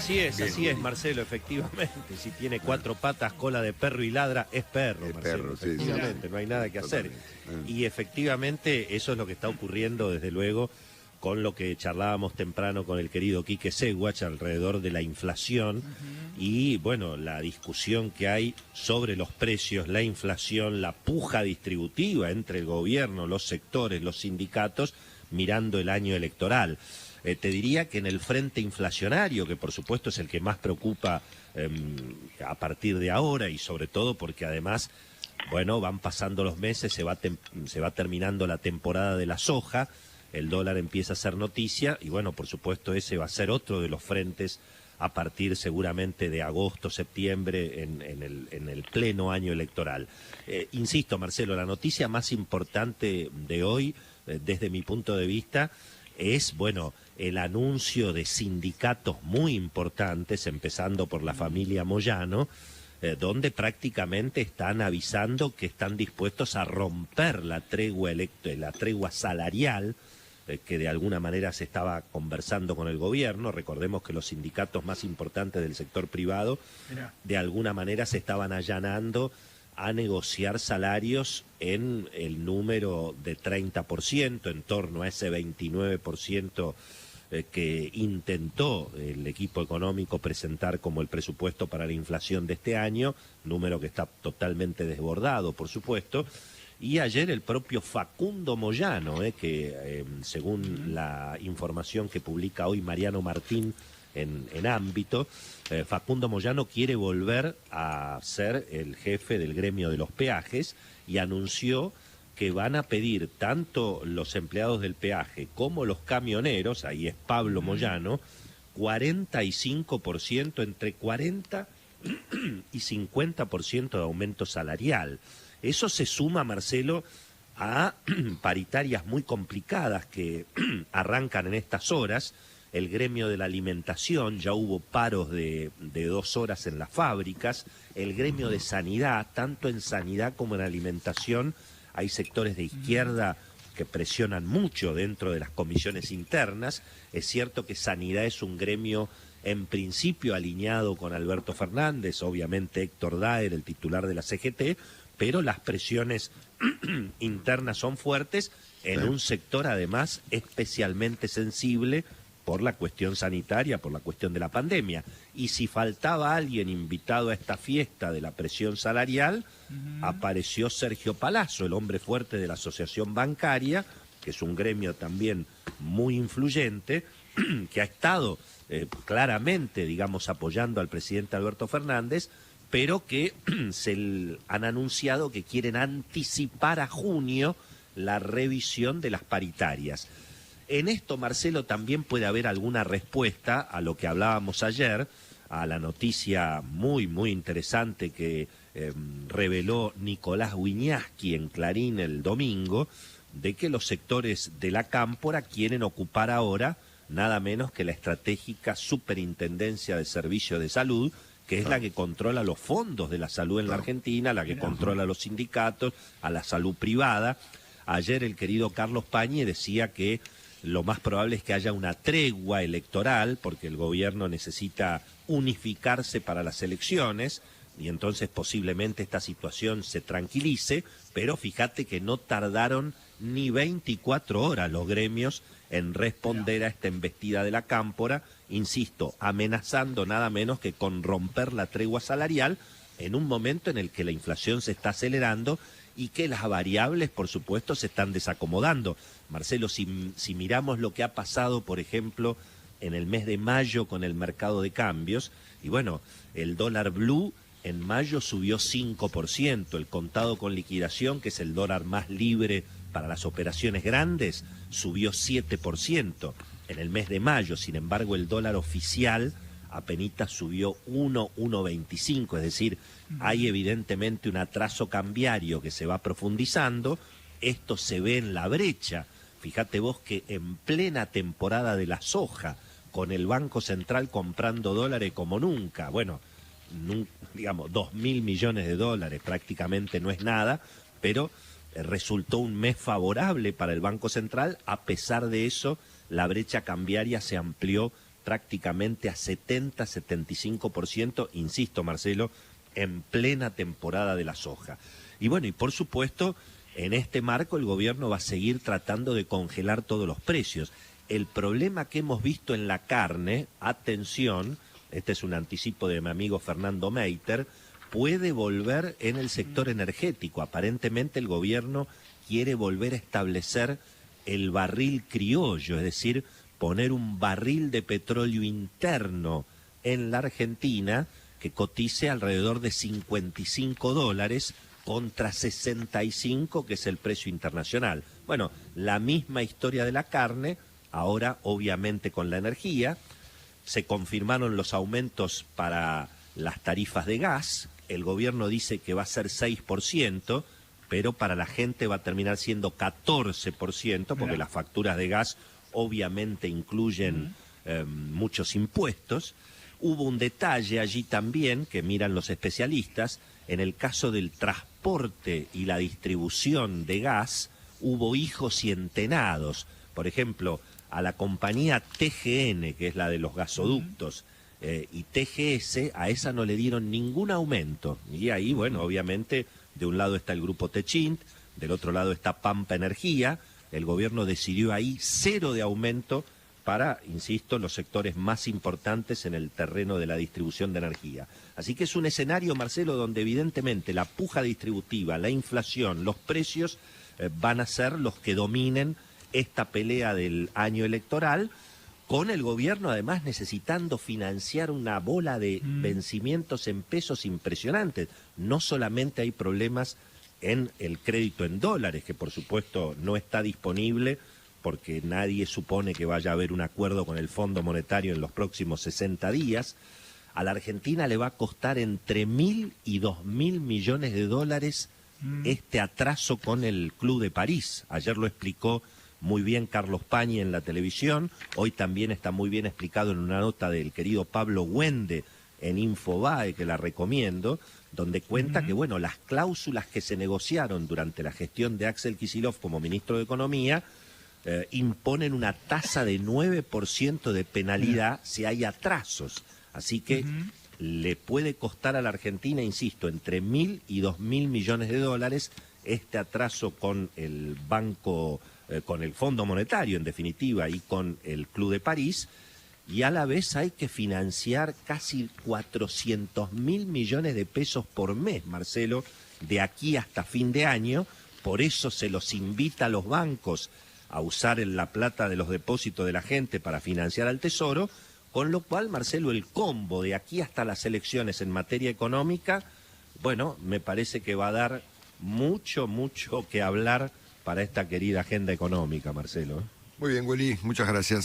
Bien, así es, Marcelo, efectivamente. Si tiene cuatro patas, cola de perro y ladra, es perro, es Marcelo. perro, sí, Efectivamente, no hay nada que hacer. Totalmente. Y efectivamente, eso es lo que está ocurriendo, desde luego, con lo que charlábamos temprano con el querido Quique Seguach alrededor de la inflación y, bueno, la discusión que hay sobre los precios, la inflación, la puja distributiva entre el gobierno, los sectores, los sindicatos, mirando el año electoral. Te diría que en el frente inflacionario, que por supuesto es el que más preocupa a partir de ahora y sobre todo porque además, bueno, van pasando los meses, se va terminando la temporada de la soja, el dólar empieza a ser noticia y bueno, por supuesto ese va a ser otro de los frentes a partir seguramente de agosto, septiembre, en el pleno año electoral. Insisto, Marcelo, la noticia más importante de hoy, desde mi punto de vista, es, bueno, el anuncio de sindicatos muy importantes, empezando por la familia Moyano, donde prácticamente están avisando que están dispuestos a romper la tregua salarial, que de alguna manera se estaba conversando con el gobierno. Recordemos que los sindicatos más importantes del sector privado de alguna manera se estaban allanando a negociar salarios en el número de 30%, en torno a ese 29% que intentó el equipo económico presentar como el presupuesto para la inflación de este año, número que está totalmente desbordado, por supuesto. Y ayer el propio Facundo Moyano, que según la información que publica hoy Mariano Martín en Ámbito, Facundo Moyano quiere volver a ser el jefe del gremio de los peajes y anunció que van a pedir tanto los empleados del peaje como los camioneros, ahí es Pablo Moyano, 45%, entre 40 y 50% de aumento salarial. Eso se suma, Marcelo, a paritarias muy complicadas que arrancan en estas horas. El gremio de la alimentación, ya hubo paros de 2 horas en las fábricas. El gremio de sanidad, tanto en sanidad como en alimentación, hay sectores de izquierda que presionan mucho dentro de las comisiones internas. Es cierto que sanidad es un gremio en principio alineado con Alberto Fernández, obviamente Héctor Daer, el titular de la CGT, pero las presiones internas son fuertes en un sector además especialmente sensible por la cuestión sanitaria, por la cuestión de la pandemia. Y si faltaba alguien invitado a esta fiesta de la presión salarial, apareció Sergio Palazzo, el hombre fuerte de la Asociación Bancaria, que es un gremio también muy influyente, que ha estado claramente, digamos, apoyando al presidente Alberto Fernández, pero que han anunciado que quieren anticipar a junio la revisión de las paritarias. En esto, Marcelo, también puede haber alguna respuesta a lo que hablábamos ayer, a la noticia muy, muy interesante que reveló Nicolás Wiñaski en Clarín el domingo, de que los sectores de la Cámpora quieren ocupar ahora nada menos que la estratégica Superintendencia de Servicios de Salud, que es la que controla los fondos de la salud en la Argentina, la que controla los sindicatos, a la salud privada. Ayer el querido Carlos Pañi decía que lo más probable es que haya una tregua electoral, porque el gobierno necesita unificarse para las elecciones, y entonces posiblemente esta situación se tranquilice, pero fíjate que no tardaron ni 24 horas los gremios en responder a esta embestida de la Cámpora, insisto, amenazando nada menos que con romper la tregua salarial en un momento en el que la inflación se está acelerando y que las variables, por supuesto, se están desacomodando. Marcelo, si miramos lo que ha pasado, por ejemplo, en el mes de mayo con el mercado de cambios, y bueno, el dólar blue en mayo subió 5%, el contado con liquidación, que es el dólar más libre para las operaciones grandes, subió 7% en el mes de mayo. Sin embargo, el dólar oficial apenas subió 1,25, es decir, hay evidentemente un atraso cambiario que se va profundizando. Esto se ve en la brecha. Fíjate vos que en plena temporada de la soja, con el Banco Central comprando dólares como nunca, bueno, digamos, 2.000 millones de dólares prácticamente no es nada, pero resultó un mes favorable para el Banco Central. A pesar de eso, la brecha cambiaria se amplió prácticamente a 70-75%, insisto Marcelo, en plena temporada de la soja. Y bueno, y por supuesto, en este marco el gobierno va a seguir tratando de congelar todos los precios. El problema que hemos visto en la carne, atención, este es un anticipo de mi amigo Fernando Meiter, puede volver en el sector energético. Aparentemente el gobierno quiere volver a establecer el barril criollo, es decir, poner un barril de petróleo interno en la Argentina que cotice alrededor de $55 contra 65, que es el precio internacional. Bueno, la misma historia de la carne, ahora obviamente con la energía. Se confirmaron los aumentos para las tarifas de gas. El gobierno dice que va a ser 6%, pero para la gente va a terminar siendo 14%, porque las facturas de gas obviamente incluyen muchos impuestos. Hubo un detalle allí también que miran los especialistas. En el caso del transporte y la distribución de gas, hubo hijos y entenados. Por ejemplo, a la compañía TGN, que es la de los gasoductos, y TGS, a esa no le dieron ningún aumento. Y ahí, bueno, obviamente, de un lado está el grupo Techint, del otro lado está Pampa Energía. El gobierno decidió ahí 0 de aumento para, insisto, los sectores más importantes en el terreno de la distribución de energía. Así que es un escenario, Marcelo, donde evidentemente la puja distributiva, la inflación, los precios van a ser los que dominen esta pelea del año electoral, con el gobierno además necesitando financiar una bola de vencimientos en pesos impresionantes. No solamente hay problemas en el crédito en dólares, que por supuesto no está disponible porque nadie supone que vaya a haber un acuerdo con el Fondo Monetario en los próximos 60 días. A la Argentina le va a costar entre 1.000 y 2.000 millones de dólares este atraso con el Club de París. Ayer lo explicó muy bien Carlos Pañi en la televisión, hoy también está muy bien explicado en una nota del querido Pablo Wende en Infobae, que la recomiendo, donde cuenta que, bueno, las cláusulas que se negociaron durante la gestión de Axel Kicillof como ministro de Economía imponen una tasa de 9% de penalidad si hay atrasos. Así que le puede costar a la Argentina, insisto, entre 1.000 y 2.000 millones de dólares este atraso con el banco, con el Fondo Monetario en definitiva y con el Club de París, y a la vez hay que financiar casi 400.000 millones de pesos por mes, Marcelo, de aquí hasta fin de año. Por eso se los invita a los bancos a usar la plata de los depósitos de la gente para financiar al Tesoro, con lo cual, Marcelo, el combo de aquí hasta las elecciones en materia económica, bueno, me parece que va a dar mucho que hablar para esta querida agenda económica, Marcelo. Muy bien, Willy, muchas gracias.